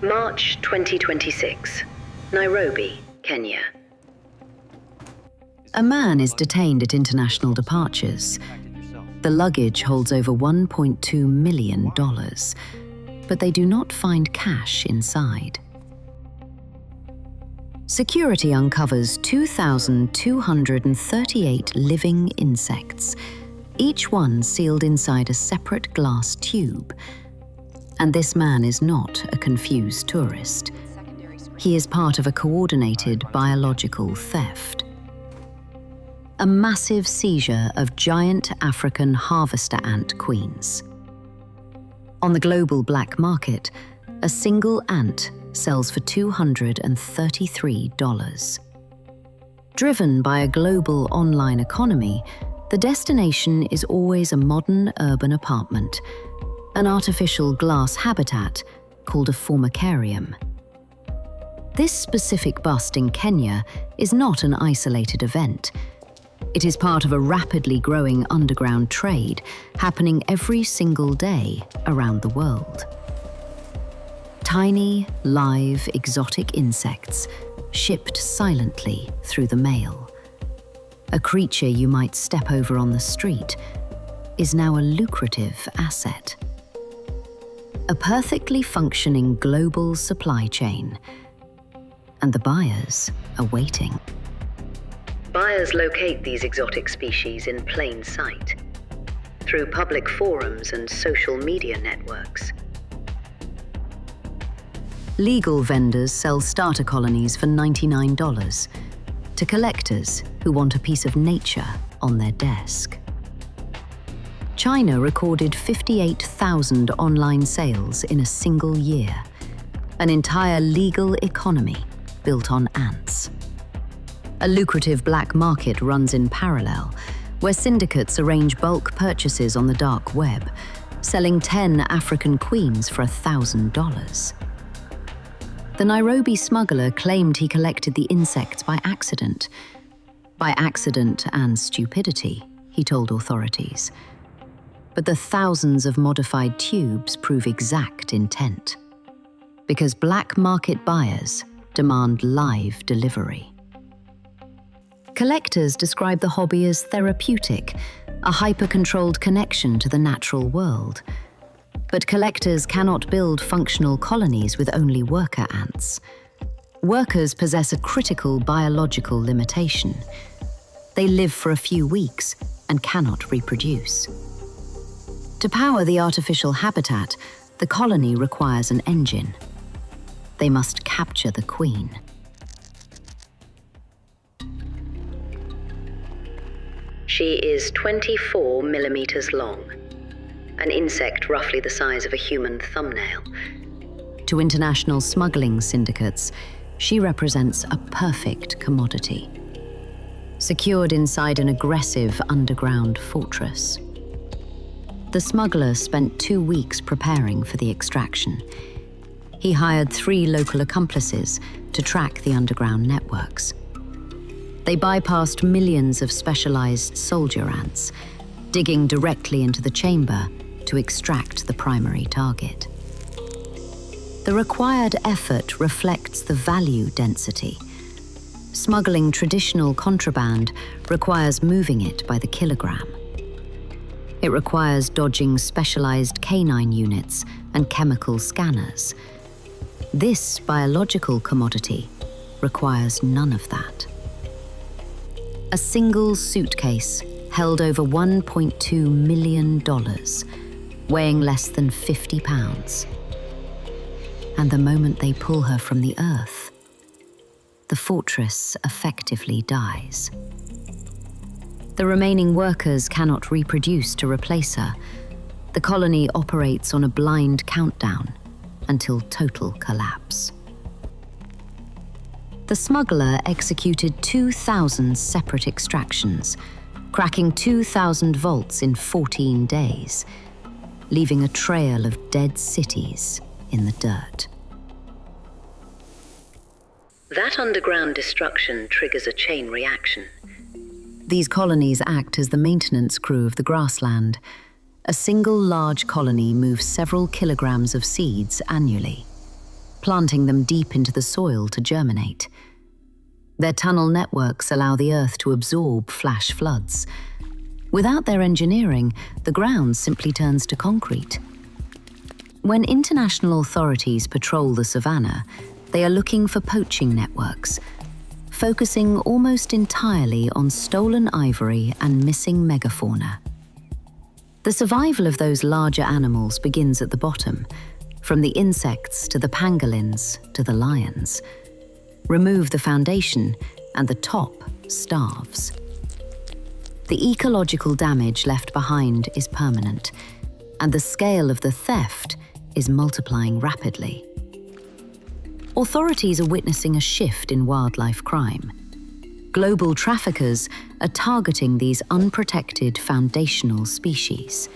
March 2026, Nairobi, Kenya. A man is detained at international departures. The luggage holds over $1.2 million, but they do not find cash inside. Security uncovers 2,238 living insects, each one sealed inside a separate glass tube. And this man is not a confused tourist. He is part of a coordinated biological theft. A massive seizure of giant African harvester ant queens. On the global black market, a single ant sells for $233. Driven by a global online economy, the destination is always a modern urban apartment, an artificial glass habitat called a formicarium. This specific bust in Kenya is not an isolated event. It is part of a rapidly growing underground trade happening every single day around the world. Tiny, live, exotic insects shipped silently through the mail. A creature you might step over on the street is now a lucrative asset. A perfectly functioning global supply chain. And the buyers are waiting. Buyers locate these exotic species in plain sight, through public forums and social media networks. Legal vendors sell starter colonies for $99 to collectors who want a piece of nature on their desk. China recorded 58,000 online sales in a single year, an entire legal economy built on ants. A lucrative black market runs in parallel, where syndicates arrange bulk purchases on the dark web, selling 10 African queens for $1,000. The Nairobi smuggler claimed he collected the insects by accident. By accident and stupidity, he told authorities. But the thousands of modified tubes prove exact intent. Because black market buyers demand live delivery. Collectors describe the hobby as therapeutic, a hyper-controlled connection to the natural world. But collectors cannot build functional colonies with only worker ants. Workers possess a critical biological limitation. They live for a few weeks and cannot reproduce. To power the artificial habitat, the colony requires an engine. They must capture the queen. She is 24 millimeters long, an insect roughly the size of a human thumbnail. To international smuggling syndicates, she represents a perfect commodity, secured inside an aggressive underground fortress. The smuggler spent 2 weeks preparing for the extraction. He hired 3 local accomplices to track the underground networks. They bypassed millions of specialized soldier ants, digging directly into the chamber to extract the primary target. The required effort reflects the value density. Smuggling traditional contraband requires moving it by the kilogram. It requires dodging specialized canine units and chemical scanners. This biological commodity requires none of that. A single suitcase held over $1.2 million, weighing less than 50 pounds. And the moment they pull her from the earth, the fortress effectively dies. The remaining workers cannot reproduce to replace her. The colony operates on a blind countdown until total collapse. The smuggler executed 2,000 separate extractions, cracking 2,000 vaults in 14 days, leaving a trail of dead cities in the dirt. That underground destruction triggers a chain reaction. These colonies act as the maintenance crew of the grassland. A single large colony moves several kilograms of seeds annually. planting them deep into the soil to germinate. Their tunnel networks allow the earth to absorb flash floods. Without their engineering, the ground simply turns to concrete. When international authorities patrol the Savannah, they are looking for poaching networks, focusing almost entirely on stolen ivory and missing megafauna. The survival of those larger animals begins at the bottom, from the insects to the pangolins to the lions. Remove the foundation and the top starves. The ecological damage left behind is permanent, and the scale of the theft is multiplying rapidly. Authorities are witnessing a shift in wildlife crime. Global traffickers are targeting these unprotected foundational species,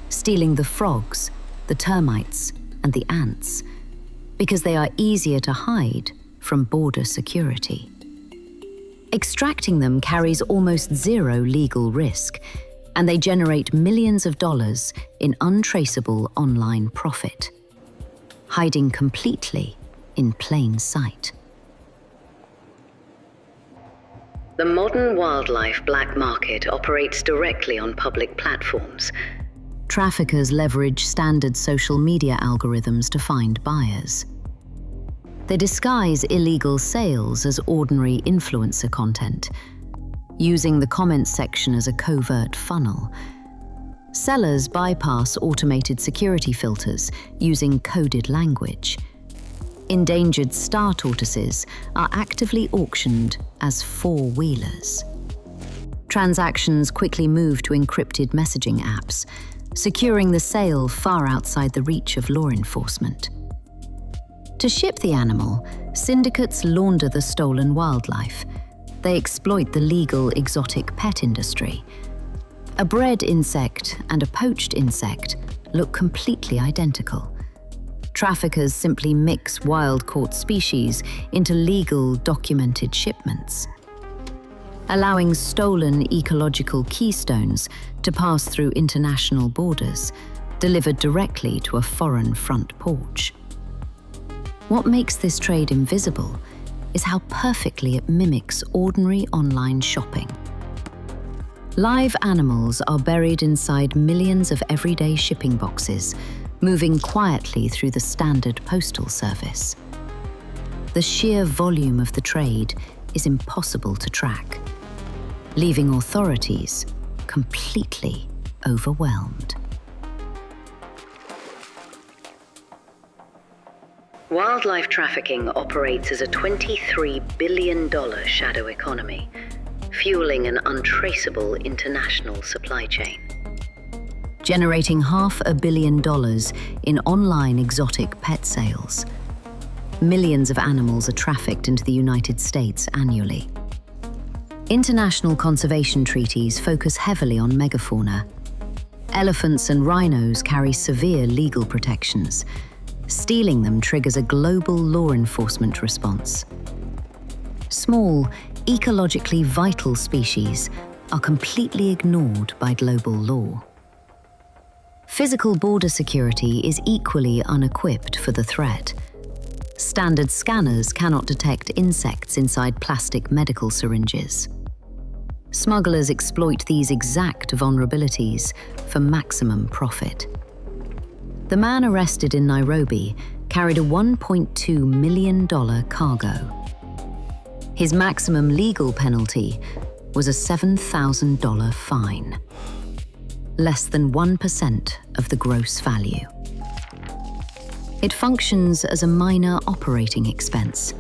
stealing the frogs, the termites, and the ants, because they are easier to hide from border security. Extracting them carries almost zero legal risk, and they generate millions of dollars in untraceable online profit, hiding completely in plain sight. The modern wildlife black market operates directly on public platforms. Traffickers leverage standard social media algorithms to find buyers. They disguise illegal sales as ordinary influencer content, using the comments section as a covert funnel. Sellers bypass automated security filters using coded language. Endangered star tortoises are actively auctioned as four-wheelers. Transactions quickly move to encrypted messaging apps, securing the sale far outside the reach of law enforcement. To ship the animal, syndicates launder the stolen wildlife. They exploit the legal exotic pet industry. A bred insect and a poached insect look completely identical. Traffickers simply mix wild-caught species into legal, documented shipments, allowing stolen ecological keystones to pass through international borders, delivered directly to a foreign front porch. What makes this trade invisible is how perfectly it mimics ordinary online shopping. Live animals are buried inside millions of everyday shipping boxes, moving quietly through the standard postal service. The sheer volume of the trade is impossible to track, leaving authorities completely overwhelmed. Wildlife trafficking operates as a $23 billion shadow economy, fueling an untraceable international supply chain. Generating $500 million in online exotic pet sales. Millions of animals are trafficked into the United States annually. International conservation treaties focus heavily on megafauna. Elephants and rhinos carry severe legal protections. Stealing them triggers a global law enforcement response. Small, ecologically vital species are completely ignored by global law. Physical border security is equally unequipped for the threat. Standard scanners cannot detect insects inside plastic medical syringes. Smugglers exploit these exact vulnerabilities for maximum profit. The man arrested in Nairobi carried a $1.2 million cargo. His maximum legal penalty was a $7,000 fine, less than 1% of the gross value. It functions as a minor operating expense.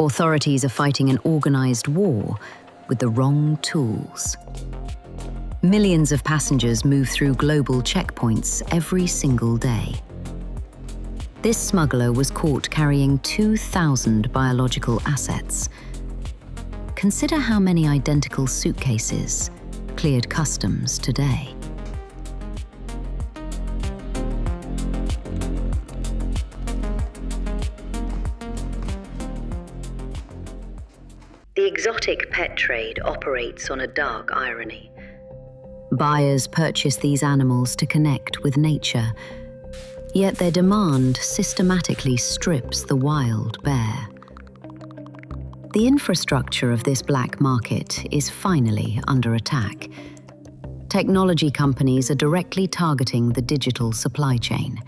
Authorities are fighting an organized war with the wrong tools. Millions of passengers move through global checkpoints every single day. This smuggler was caught carrying 2,000 biological assets. Consider how many identical suitcases cleared customs today. The exotic pet trade operates on a dark irony. Buyers purchase these animals to connect with nature, Yet their demand systematically strips the wild bare. The infrastructure of this black market is finally under attack. Technology companies are directly targeting the digital supply chain,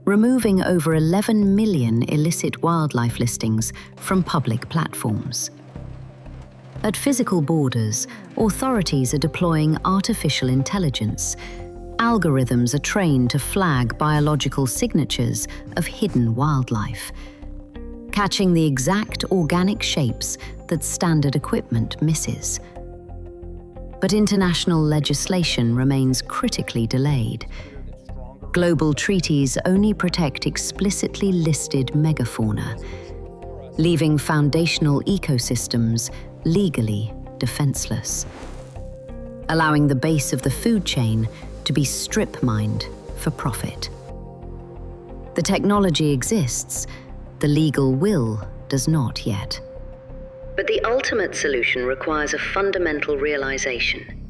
removing over 11 million illicit wildlife listings from public platforms. At physical borders, authorities are deploying artificial intelligence. Algorithms are trained to flag biological signatures of hidden wildlife, catching the exact organic shapes that standard equipment misses. But international legislation remains critically delayed. Global treaties only protect explicitly listed megafauna, leaving foundational ecosystems legally defenseless, allowing the base of the food chain to be strip-mined for profit. The technology exists, the legal will does not yet. But the ultimate solution requires a fundamental realization.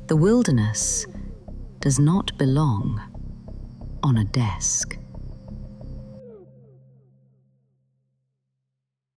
The wilderness does not belong on a desk.